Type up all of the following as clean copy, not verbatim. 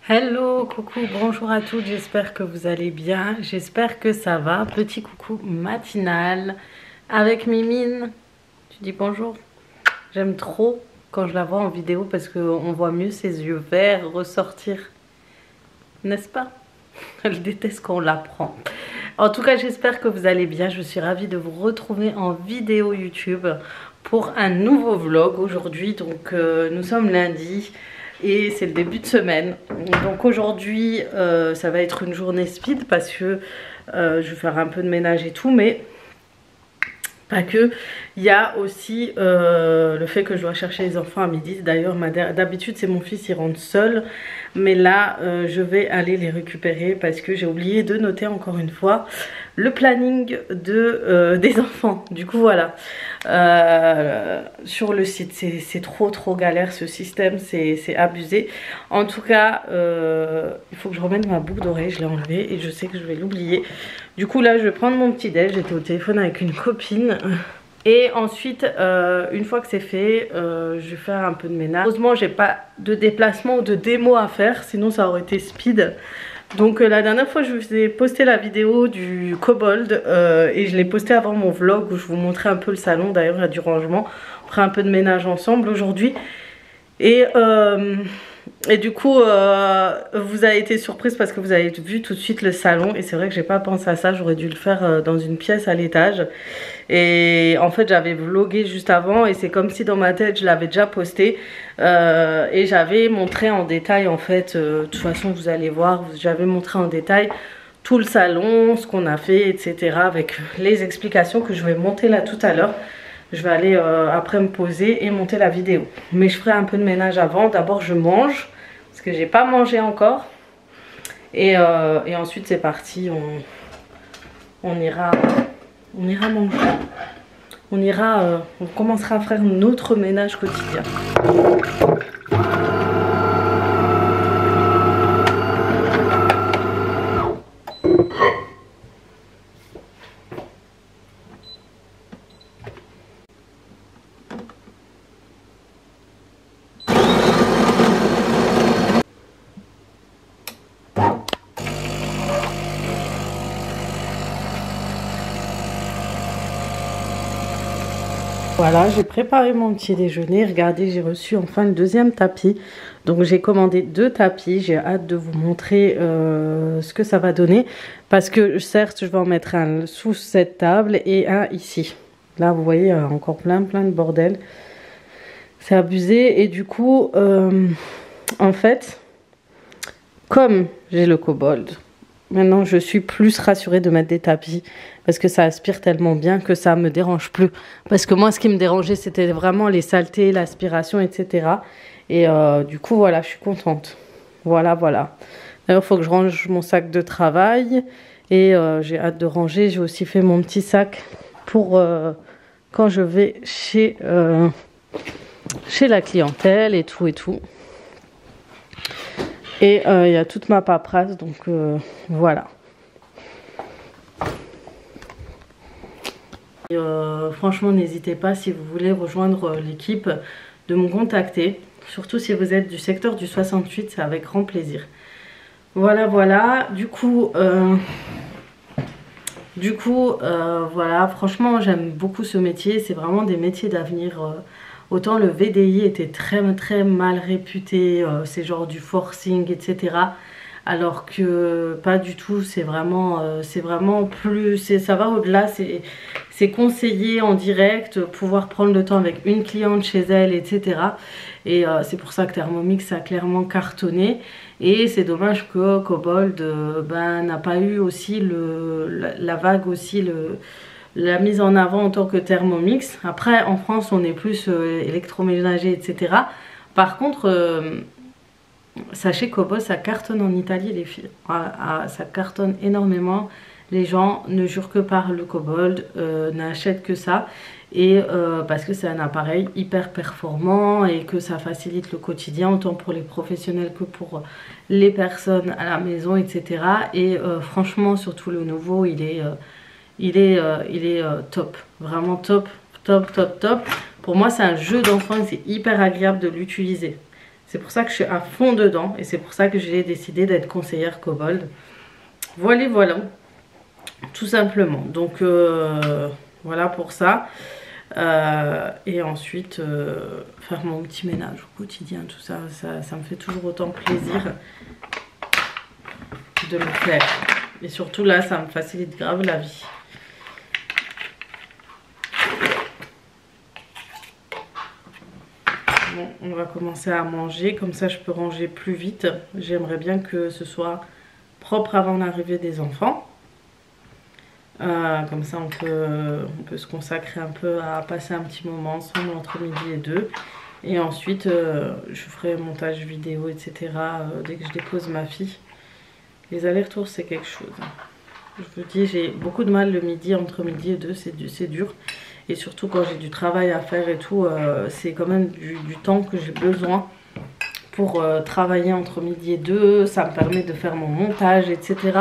Hello, coucou, bonjour à toutes, j'espère que vous allez bien, j'espère que ça va. Petit coucou matinal avec Mimine. Tu dis bonjour? J'aime trop quand je la vois en vidéo parce qu'on voit mieux ses yeux verts ressortir, n'est-ce pas? Elle déteste quand on la prend. En tout cas, j'espère que vous allez bien, je suis ravie de vous retrouver en vidéo YouTube pour un nouveau vlog aujourd'hui. Donc nous sommes lundi. Et c'est le début de semaine. Donc aujourd'hui, ça va être une journée speed parce que je vais faire un peu de ménage et tout. Mais pas que. Il y a aussi le fait que je dois chercher les enfants à midi. D'ailleurs, d'habitude, c'est mon fils, il rentre seul. Mais là, je vais aller les récupérer parce que j'ai oublié de noter encore une fois le planning des enfants. Du coup, voilà. Sur le site, c'est trop galère ce système, c'est abusé. En tout cas, il faut que je remette ma boucle d'oreille, je l'ai enlevée et je sais que je vais l'oublier. Du coup, là, je vais prendre mon petit déj. J'étais au téléphone avec une copine. Et ensuite, une fois que c'est fait, je vais faire un peu de ménage. Heureusement, j'ai pas de déplacement ou de démo à faire, sinon ça aurait été speed. Donc la dernière fois, je vous ai posté la vidéo du kobold et je l'ai posté avant mon vlog où je vous montrais un peu le salon. D'ailleurs, il y a du rangement. On fera un peu de ménage ensemble aujourd'hui. Et du coup, vous avez été surprise parce que vous avez vu tout de suite le salon. Et c'est vrai que j'ai pas pensé à ça. J'aurais dû le faire dans une pièce à l'étage. Et en fait, j'avais vlogué juste avant. Et c'est comme si dans ma tête, je l'avais déjà posté. Et j'avais montré en détail, en fait. De toute façon, vous allez voir. J'avais montré en détail tout le salon, ce qu'on a fait, etc. Avec les explications que je vais monter là tout à l'heure. Je vais aller après me poser et monter la vidéo. Mais je ferai un peu de ménage avant. D'abord, je mange. Parce que j'ai pas mangé encore. Et ensuite, c'est parti. On ira manger. On commencera à faire notre ménage quotidien. Voilà, j'ai préparé mon petit déjeuner. Regardez, j'ai reçu enfin le deuxième tapis. Donc j'ai commandé 2 tapis. J'ai hâte de vous montrer ce que ça va donner. Parce que certes, je vais en mettre un sous cette table et un ici. Là, vous voyez, encore plein de bordel. C'est abusé. Et du coup, en fait, comme j'ai le kobold, maintenant je suis plus rassurée de mettre des tapis. Parce que ça aspire tellement bien que ça me dérange plus. Parce que moi, ce qui me dérangeait, c'était vraiment les saletés, l'aspiration, etc. Et du coup, voilà, je suis contente. Voilà. D'ailleurs, il faut que je range mon sac de travail. Et j'ai hâte de ranger. J'ai aussi fait mon petit sac pour quand je vais chez la clientèle et tout. Et il y a toute ma paperasse. Donc voilà. Franchement, n'hésitez pas si vous voulez rejoindre l'équipe de me contacter. Surtout si vous êtes du secteur du 68, c'est avec grand plaisir. Voilà. Du coup, voilà, franchement, j'aime beaucoup ce métier. C'est vraiment des métiers d'avenir. Autant le VDI était très mal réputé, c'est genre du forcing, etc. Alors que pas du tout, c'est vraiment plus, ça va au-delà, c'est conseiller en direct, pouvoir prendre le temps avec une cliente chez elle, etc. Et c'est pour ça que Thermomix a clairement cartonné. Et c'est dommage que kobold n'a pas eu aussi la vague aussi, la mise en avant en tant que Thermomix. Après, en France, on est plus électroménager, etc. Par contre, sachez qu'Obo, ça cartonne en Italie, les filles. Ça cartonne énormément. Les gens ne jurent que par le kobold, n'achètent que ça. Et parce que c'est un appareil hyper performant et que ça facilite le quotidien, autant pour les professionnels que pour les personnes à la maison, etc. Et franchement, surtout le nouveau, il est top. Vraiment top. Pour moi, c'est un jeu d'enfant et c'est hyper agréable de l'utiliser. C'est pour ça que je suis à fond dedans et c'est pour ça que j'ai décidé d'être conseillère Kobold. Voilà, voilà, tout simplement. Donc voilà pour ça. Et ensuite faire mon petit ménage au quotidien, tout ça, ça me fait toujours autant plaisir de le faire. Et surtout là, ça me facilite grave la vie. Bon, on va commencer à manger, comme ça je peux ranger plus vite. J'aimerais bien que ce soit propre avant l'arrivée des enfants. Comme ça on peut se consacrer un peu à passer un petit moment ensemble entre midi et 2. Et ensuite je ferai montage vidéo, etc. Dès que je dépose ma fille. Les allers-retours c'est quelque chose. Je vous dis, j'ai beaucoup de mal le midi, entre midi et 2, c'est dur. Et surtout quand j'ai du travail à faire et tout, c'est quand même du temps que j'ai besoin pour travailler entre midi et 2. Ça me permet de faire mon montage, etc.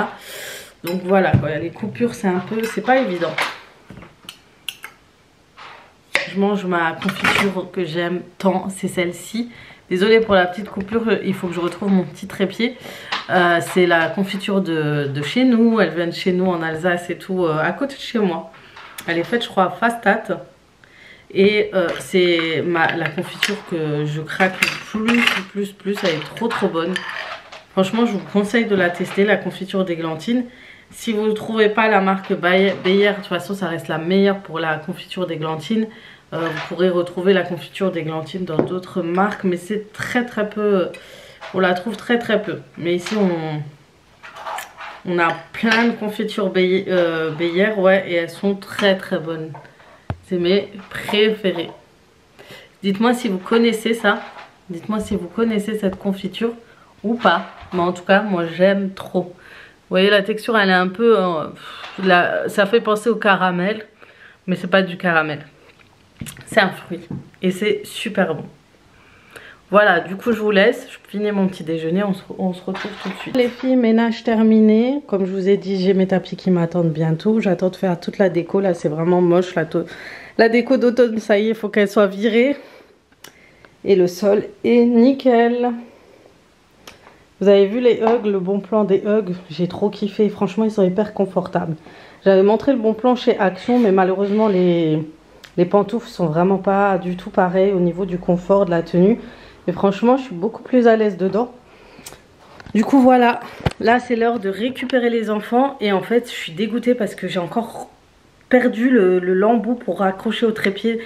Donc voilà, quoi. Les coupures, c'est pas évident. Je mange ma confiture que j'aime tant, c'est celle-ci. Désolée pour la petite coupure, il faut que je retrouve mon petit trépied. C'est la confiture de chez nous, elle vient de chez nous en Alsace et tout, à côté de chez moi. Elle est faite, je crois, à Fastat. Et c'est la confiture que je craque le plus. Elle est trop bonne. Franchement, je vous conseille de la tester, la confiture d'églantine. Si vous ne trouvez pas la marque Bayer, de toute façon, ça reste la meilleure pour la confiture d'églantine. Vous pourrez retrouver la confiture d'églantine dans d'autres marques, mais c'est très peu. On la trouve très peu. Mais ici, on a plein de confitures Bayer, ouais, et elles sont très bonnes. C'est mes préférées. Dites-moi si vous connaissez ça. Dites-moi si vous connaissez cette confiture ou pas. Mais en tout cas, moi, j'aime trop. Vous voyez, la texture, elle est un peu... ça fait penser au caramel, mais c'est pas du caramel. C'est un fruit. Et c'est super bon. Voilà, du coup, je vous laisse. Je finis mon petit déjeuner. On se retrouve tout de suite. Les filles, ménage terminé. Comme je vous ai dit, j'ai mes tapis qui m'attendent bientôt. J'attends de faire toute la déco. Là, c'est vraiment moche. La déco d'automne, ça y est, il faut qu'elle soit virée. Et le sol est nickel. Vous avez vu les Hugs, le bon plan des Hugs, j'ai trop kiffé. Franchement, ils sont hyper confortables. J'avais montré le bon plan chez Action, mais malheureusement, les pantoufles sont vraiment pas du tout pareilles au niveau du confort, de la tenue. Mais franchement, je suis beaucoup plus à l'aise dedans. Du coup, voilà. Là, c'est l'heure de récupérer les enfants. Et en fait, je suis dégoûtée parce que j'ai encore perdu le lambeau pour raccrocher au trépied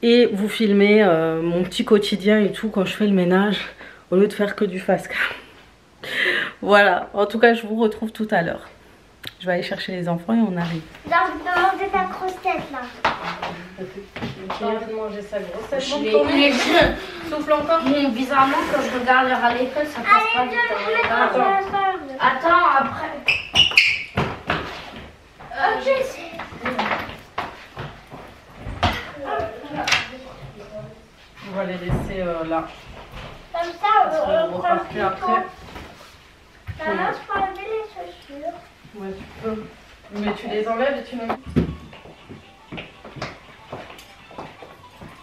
et vous filmer mon petit quotidien et tout quand je fais le ménage au lieu de faire que du face-cam. Voilà, en tout cas je vous retrouve tout à l'heure. Je vais aller chercher les enfants et on arrive. J'ai envie de manger ta grosse tête là. J'ai envie de manger sa grosse tête. Souffle encore. Bizarrement quand je regarde l'heure à l'école ça passe pas vite. Attends après. On va les laisser là. Comme ça on prend repartir après. Maman, je peux enlever les chaussures. Ouais, tu peux. Mais tu les enlèves et tu mets.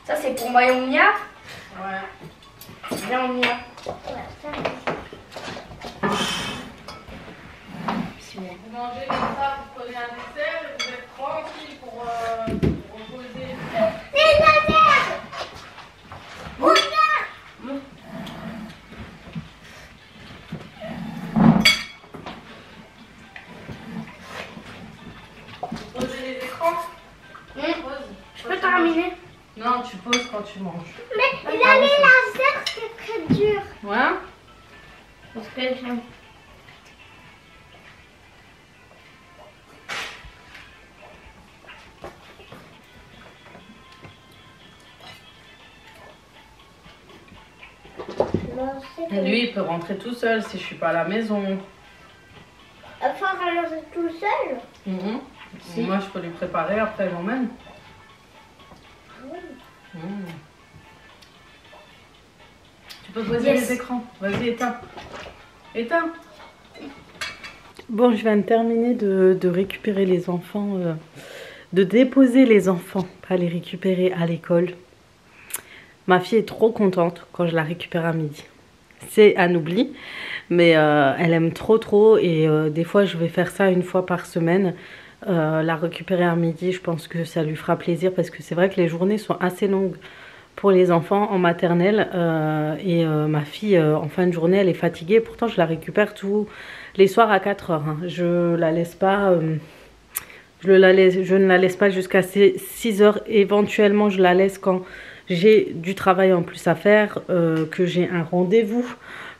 Ça, c'est pour moi et Mia. Ouais. Viens, Mia. Ouais, ça. Vous mangez comme ça, vous prenez un dessert et vous êtes tranquille pour reposer. C'est la merde. Regarde. Poser les écrans. Pose. Je peux terminer? Non, tu poses quand tu manges. Mais il a les lasers, c'est très dur. Ouais. Parce que j'aime. Et lui, il peut rentrer tout seul si je suis pas à la maison. Enfin, rentrer tout seul. Si. Moi, je peux lui préparer, après, elle l'emmène. Tu peux poser les écrans. Vas-y, éteins. Éteins. Bon, je viens de terminer de récupérer les enfants, de déposer les enfants, pas les récupérer à l'école. Ma fille est trop contente quand je la récupère à midi. c'est un oubli. Mais elle aime trop et des fois je vais faire ça une fois par semaine. La récupérer à midi, je pense que ça lui fera plaisir parce que c'est vrai que les journées sont assez longues pour les enfants en maternelle ma fille en fin de journée elle est fatiguée, pourtant je la récupère tous les soirs à 4 heures. Hein. Je la laisse pas, je ne la laisse pas jusqu'à 6 heures, éventuellement je la laisse quand j'ai du travail en plus à faire, que j'ai un rendez-vous,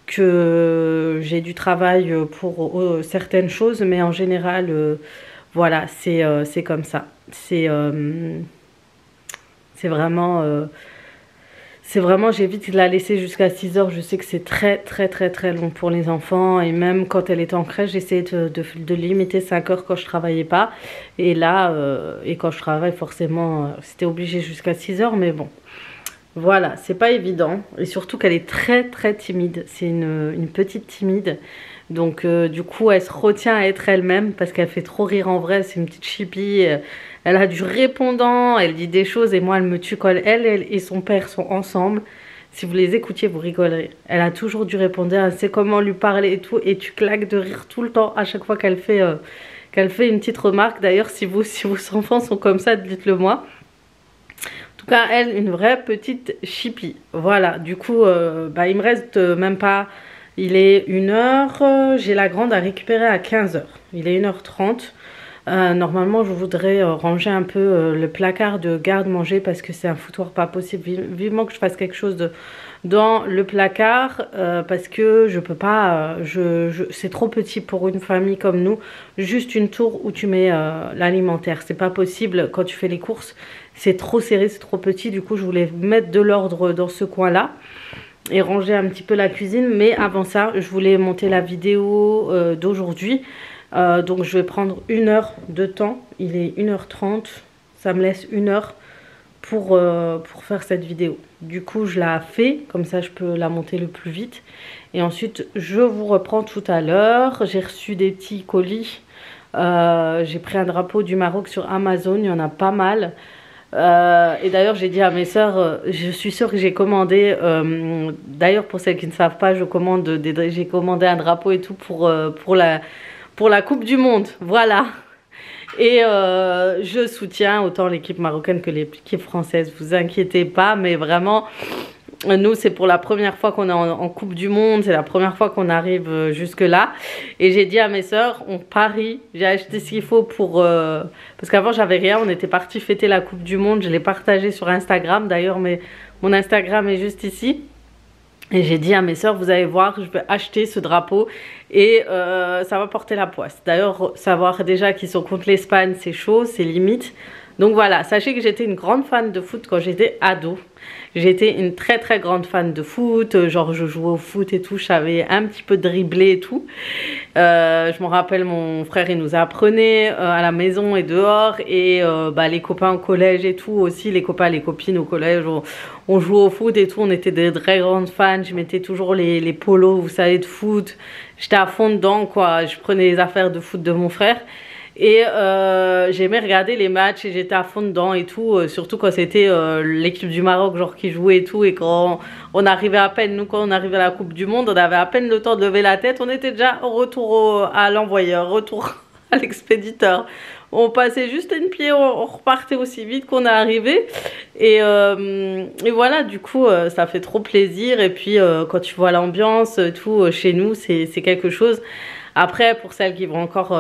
que j'ai du travail pour certaines choses, mais en général voilà, c'est comme ça. C'est vraiment... j'évite de la laisser jusqu'à 6 heures. Je sais que c'est très long pour les enfants. Et même quand elle était en crèche, j'essayais de limiter 5 heures quand je travaillais pas. Et là, et quand je travaille, forcément, c'était obligé jusqu'à 6 heures. Mais bon, voilà, c'est pas évident. Et surtout qu'elle est très timide. C'est une petite timide. Donc du coup, elle se retient à être elle-même parce qu'elle fait trop rire en vrai. C'est une petite chipie. Elle a du répondant, elle dit des choses et moi elle me tue quand elle et son père sont ensemble. Si vous les écoutiez, vous rigolerez. Elle a toujours du répondant, elle sait comment lui parler et tout. Et tu claques de rire tout le temps à chaque fois qu'elle fait une petite remarque. D'ailleurs, si vos enfants sont comme ça, dites-le moi. En tout cas, elle, une vraie petite chipie. Voilà, du coup, il me reste même pas... Il est 1h, j'ai la grande à récupérer à 15h. Il est 1h30. Normalement je voudrais ranger un peu le placard de garde-manger parce que c'est un foutoir pas possible. Vivement que je fasse quelque chose dans le placard parce que je peux pas, c'est trop petit pour une famille comme nous. Juste une tour où tu mets l'alimentaire, c'est pas possible quand tu fais les courses, c'est trop serré, c'est trop petit. Du coup je voulais mettre de l'ordre dans ce coin là et ranger un petit peu la cuisine, mais avant ça je voulais monter la vidéo d'aujourd'hui. Donc je vais prendre 1 heure de temps, il est 1h30, ça me laisse 1 heure pour faire cette vidéo. Du coup je la fais, comme ça je peux la monter le plus vite. Et ensuite je vous reprends tout à l'heure. J'ai reçu des petits colis, j'ai pris un drapeau du Maroc sur Amazon, il y en a pas mal. Et d'ailleurs j'ai dit à mes soeurs, je suis sûre que j'ai commandé, d'ailleurs pour celles qui ne savent pas, j'ai commandé un drapeau et tout pour la Coupe du Monde, voilà. Et je soutiens autant l'équipe marocaine que l'équipe française, vous inquiétez pas, mais vraiment, nous c'est pour la première fois qu'on est en Coupe du Monde, c'est la première fois qu'on arrive jusque là. Et j'ai dit à mes soeurs, on parie, j'ai acheté ce qu'il faut pour... parce qu'avant j'avais rien, on était parti fêter la Coupe du Monde, je l'ai partagé sur Instagram d'ailleurs, mais mon Instagram est juste ici. Et j'ai dit à mes soeurs, vous allez voir, je vais acheter ce drapeau et ça va porter la poisse. D'ailleurs, savoir déjà qu'ils sont contre l'Espagne, c'est chaud, c'est limite. Donc voilà, sachez que j'étais une grande fan de foot quand j'étais ado. J'étais une très grande fan de foot, genre je jouais au foot et tout, je savais un petit peu dribbler et tout. Je me rappelle, mon frère il nous apprenait à la maison et dehors, et les copains au collège et tout aussi, les copains, les copines au collège, on jouait au foot et tout, on était des très grandes fans. Je mettais toujours les polos, vous savez, de foot, j'étais à fond dedans quoi, je prenais les affaires de foot de mon frère. Et j'aimais regarder les matchs et j'étais à fond dedans et tout, surtout quand c'était l'équipe du Maroc genre qui jouait et tout, et quand on arrivait à peine, nous quand on arrivait à la Coupe du Monde, on avait à peine le temps de lever la tête, on était déjà au retour à l'envoyeur, retour à l'expéditeur. On passait juste une pied, on repartait aussi vite qu'on est arrivé. Et voilà, du coup, ça fait trop plaisir. Et puis, quand tu vois l'ambiance, tout, chez nous, c'est quelque chose. Après, pour celles qui vont encore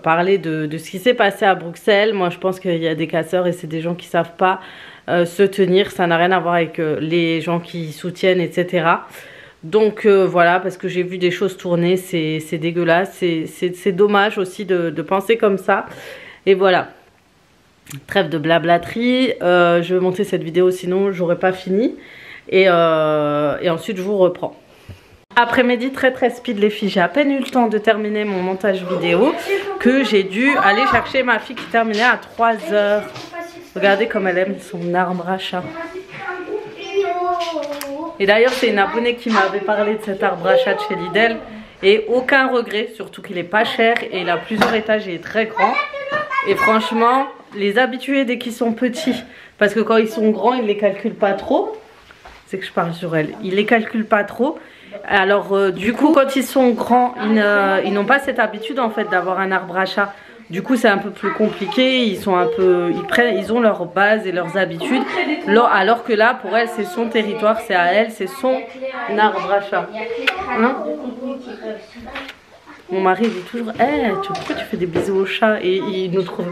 parler de ce qui s'est passé à Bruxelles, moi, je pense qu'il y a des casseurs et c'est des gens qui ne savent pas se tenir. Ça n'a rien à voir avec les gens qui soutiennent, etc. Donc voilà, parce que j'ai vu des choses tourner, c'est dégueulasse, c'est dommage aussi de penser comme ça. Et voilà, trêve de blablaterie, je vais monter cette vidéo sinon j'aurais pas fini. Et ensuite je vous reprends. Après-midi très speed les filles, j'ai à peine eu le temps de terminer mon montage vidéo que j'ai dû aller chercher ma fille qui terminait à 3 h. Regardez comme elle aime son arbre à chat. Et d'ailleurs c'est une abonnée qui m'avait parlé de cet arbre à chat de chez Lidl. Et aucun regret, surtout qu'il est pas cher et il a plusieurs étages et est très grand. Et franchement, les habitués dès qu'ils sont petits, parce que quand ils sont grands, ils les calculent pas trop. C'est que je parle sur elle. Ils les calculent pas trop. Alors du coup quand ils sont grands, ils n'ont pas cette habitude en fait d'avoir un arbre à chat. Du coup c'est un peu plus compliqué, ils ont leurs bases et leurs habitudes. Alors que là pour elle c'est son territoire, c'est à elle, c'est son arbre à chat. Hein? Mon mari dit toujours pourquoi tu fais des bisous au chat? Et il nous trouve,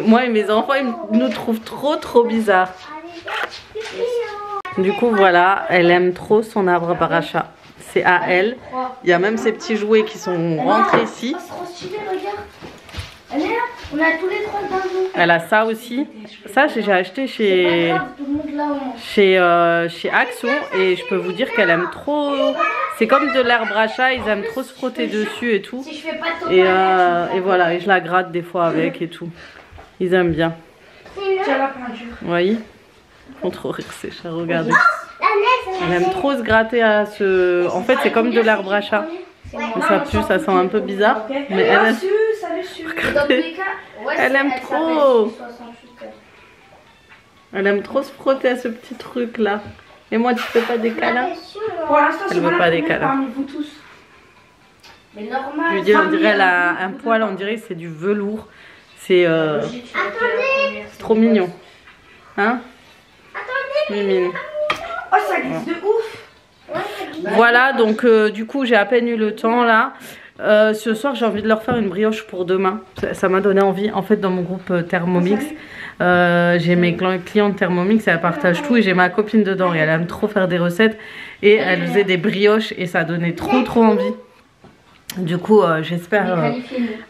moi et mes enfants ils nous trouvent trop bizarres. Du coup voilà, elle aime trop son arbre à chat. C'est à elle. Il y a même ces petits jouets qui sont rentrés ici. Elle est là, on a tous les 3 d'un jour. Elle a ça aussi. Ça j'ai acheté chez Action et je peux vous dire qu'elle aime trop. C'est comme de l'herbe à chat, ils aiment trop se frotter dessus et tout. Et voilà, et je la gratte des fois avec et tout. Ils aiment bien. Vous voyez? Ils font trop rire ces chats, regardez. Elle aime trop se gratter à ce... En fait c'est comme de l'herbe à chat. Ça pue, ça sent un peu bizarre. Mais elle... Elle aime trop. Elle aime trop se frotter à ce petit truc là. Et moi tu fais pas des câlins? Elle veut pas des câlins. Je lui dis on dirait elle a un poil, on dirait que c'est du velours. C'est trop mignon. Hein? Mimine. Oh ça glisse de ouf. Voilà donc du coup j'ai à peine eu le temps là. Ce soir j'ai envie de leur faire une brioche pour demain. Ça m'a donné envie. En fait dans mon groupe Thermomix j'ai mes clientes Thermomix et elles partagent tout. Et j'ai ma copine dedans et elle aime trop faire des recettes. Et elle faisait des brioches et ça donnait trop envie. Du coup j'espère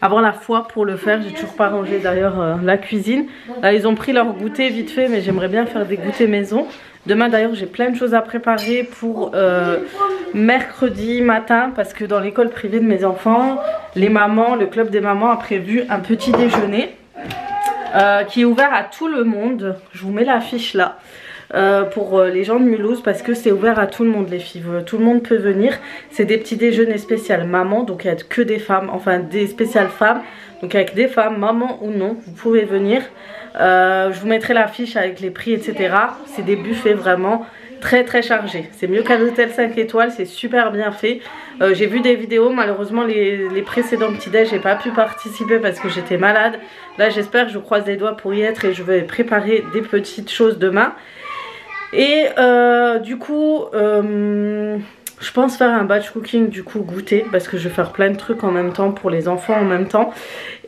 avoir la foi pour le faire. J'ai toujours pas rangé d'ailleurs la cuisine. Là ils ont pris leur goûter vite fait. Mais j'aimerais bien faire des goûters maison. Demain d'ailleurs j'ai plein de choses à préparer pour mercredi matin. Parce que dans l'école privée de mes enfants, le club des mamans a prévu un petit déjeuner qui est ouvert à tout le monde. Je vous mets l'affiche là. Pour les gens de Mulhouse parce que c'est ouvert à tout le monde les filles, tout le monde peut venir. C'est des petits déjeuners spécial maman, donc il n'y a que des femmes, enfin des spéciales femmes, donc avec des femmes, maman ou non, vous pouvez venir. Je vous mettrai l'affiche avec les prix etc. C'est des buffets vraiment très chargés, c'est mieux qu'un hôtel 5 étoiles, c'est super bien fait. J'ai vu des vidéos, malheureusement les précédents petits déj j'ai pas pu participer parce que j'étais malade. Là j'espère, je croise les doigts pour y être et je vais préparer des petites choses demain. Et du coup je pense faire un batch cooking, du coup goûter, parce que je vais faire plein de trucs en même temps pour les enfants en même temps.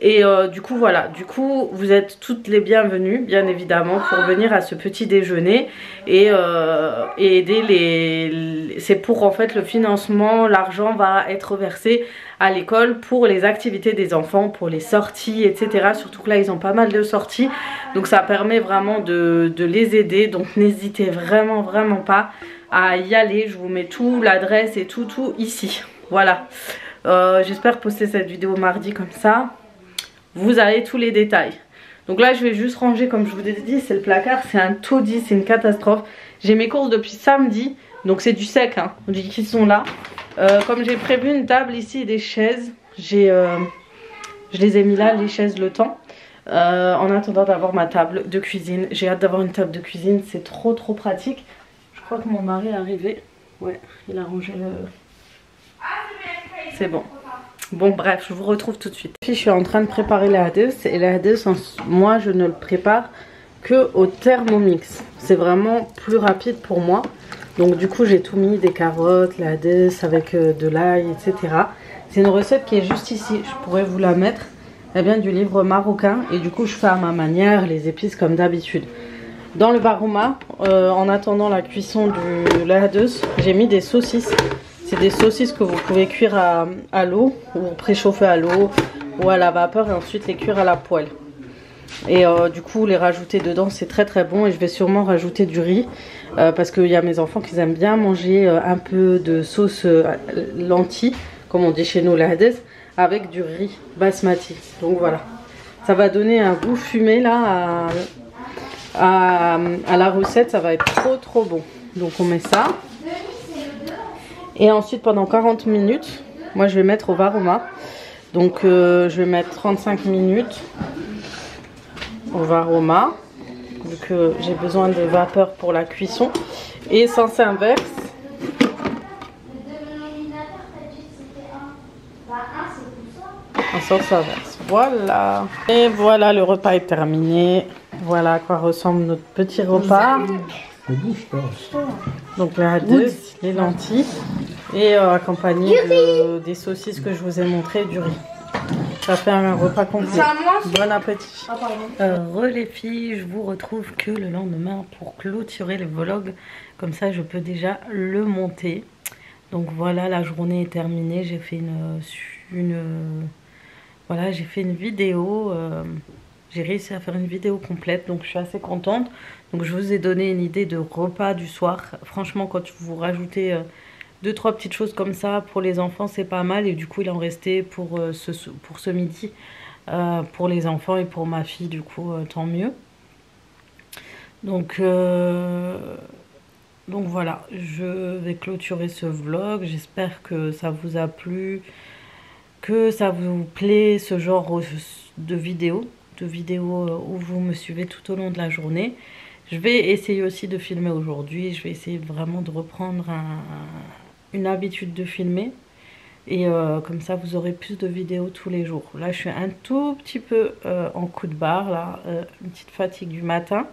Et du coup voilà, du coup vous êtes toutes les bienvenues bien évidemment pour venir à ce petit déjeuner et aider les... C'est pour en fait le financement, l'argent va être versé à l'école pour les activités des enfants, pour les sorties etc. Surtout que là ils ont pas mal de sorties, donc ça permet vraiment de les aider. Donc n'hésitez vraiment pas à y aller, je vous mets tout, l'adresse et tout ici. Voilà, j'espère poster cette vidéo mardi comme ça vous avez tous les détails. Donc là je vais juste ranger comme je vous ai dit, c'est le placard, c'est un taudis, c'est une catastrophe. J'ai mes courses depuis samedi, donc c'est du sec hein, qui sont là. Comme j'ai prévu une table ici et des chaises, je les ai mis là, les chaises, le temps. En attendant d'avoir ma table de cuisine. J'ai hâte d'avoir une table de cuisine, c'est trop pratique. Je crois que mon mari est arrivé. Ouais, il a rangé le... C'est bon. Bon bref, je vous retrouve tout de suite. Je suis en train de préparer la hadès. Et la hadès, moi je ne le prépare que au Thermomix. C'est vraiment plus rapide pour moi. Donc du coup j'ai tout mis, des carottes, la hadès avec de l'ail, etc. C'est une recette qui est juste ici. Je pourrais vous la mettre. Elle vient du livre marocain. Et du coup je fais à ma manière les épices comme d'habitude. Dans le barouma, en attendant la cuisson de la hadès, j'ai mis des saucisses. C'est des saucisses que vous pouvez cuire à l'eau ou préchauffer à l'eau ou à la vapeur et ensuite les cuire à la poêle. Et du coup les rajouter dedans c'est très bon. Et je vais sûrement rajouter du riz parce qu'il y a mes enfants qui aiment bien manger un peu de sauce lentilles, comme on dit chez nous la hadès, avec du riz basmati. Donc voilà, ça va donner un goût fumé là à la recette, ça va être trop bon. Donc on met ça. Et ensuite pendant 40 minutes, moi je vais mettre au varoma. Donc je vais mettre 35 minutes au varoma. Vu que j'ai besoin de vapeur pour la cuisson. Et sens inverse, En sens inverse. Voilà. Et voilà, le repas est terminé. Voilà à quoi ressemble notre petit repas. Donc là, les lentilles. Et accompagné des saucisses que je vous ai montré, du riz. Ça fait un repas complet. Bon appétit. Les filles, je vous retrouve que le lendemain pour clôturer le vlog. Comme ça, je peux déjà le monter. Donc voilà, la journée est terminée. J'ai fait voilà, j'ai fait une vidéo. J'ai réussi à faire une vidéo complète, donc je suis assez contente. Donc je vous ai donné une idée de repas du soir. Franchement, quand vous rajoutez 2-3 petites choses comme ça pour les enfants, c'est pas mal. Et du coup, il en restait pour ce midi pour les enfants et pour ma fille, du coup, tant mieux. Donc voilà, je vais clôturer ce vlog. J'espère que ça vous a plu, que ça vous plaît ce genre de vidéos où vous me suivez tout au long de la journée. Je vais essayer aussi de filmer aujourd'hui. Je vais essayer vraiment de reprendre une habitude de filmer. Et comme ça, vous aurez plus de vidéos tous les jours. Là, je suis un tout petit peu en coup de barre, là, une petite fatigue du matin.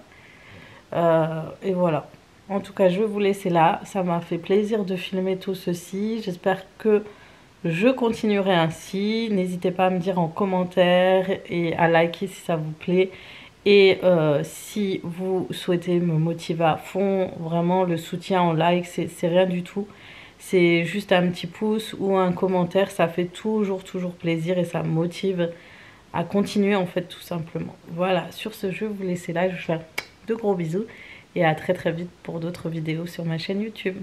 Et voilà. En tout cas, je vais vous laisser là. Ça m'a fait plaisir de filmer tout ceci. J'espère que je continuerai ainsi. N'hésitez pas à me dire en commentaire et à liker si ça vous plaît. Et si vous souhaitez me motiver à fond, vraiment le soutien en like, c'est rien du tout. C'est juste un petit pouce ou un commentaire. Ça fait toujours plaisir et ça me motive à continuer en fait tout simplement. Voilà, sur ce, je vais vous laisser là. Je vous fais de gros bisous et à très vite pour d'autres vidéos sur ma chaîne YouTube.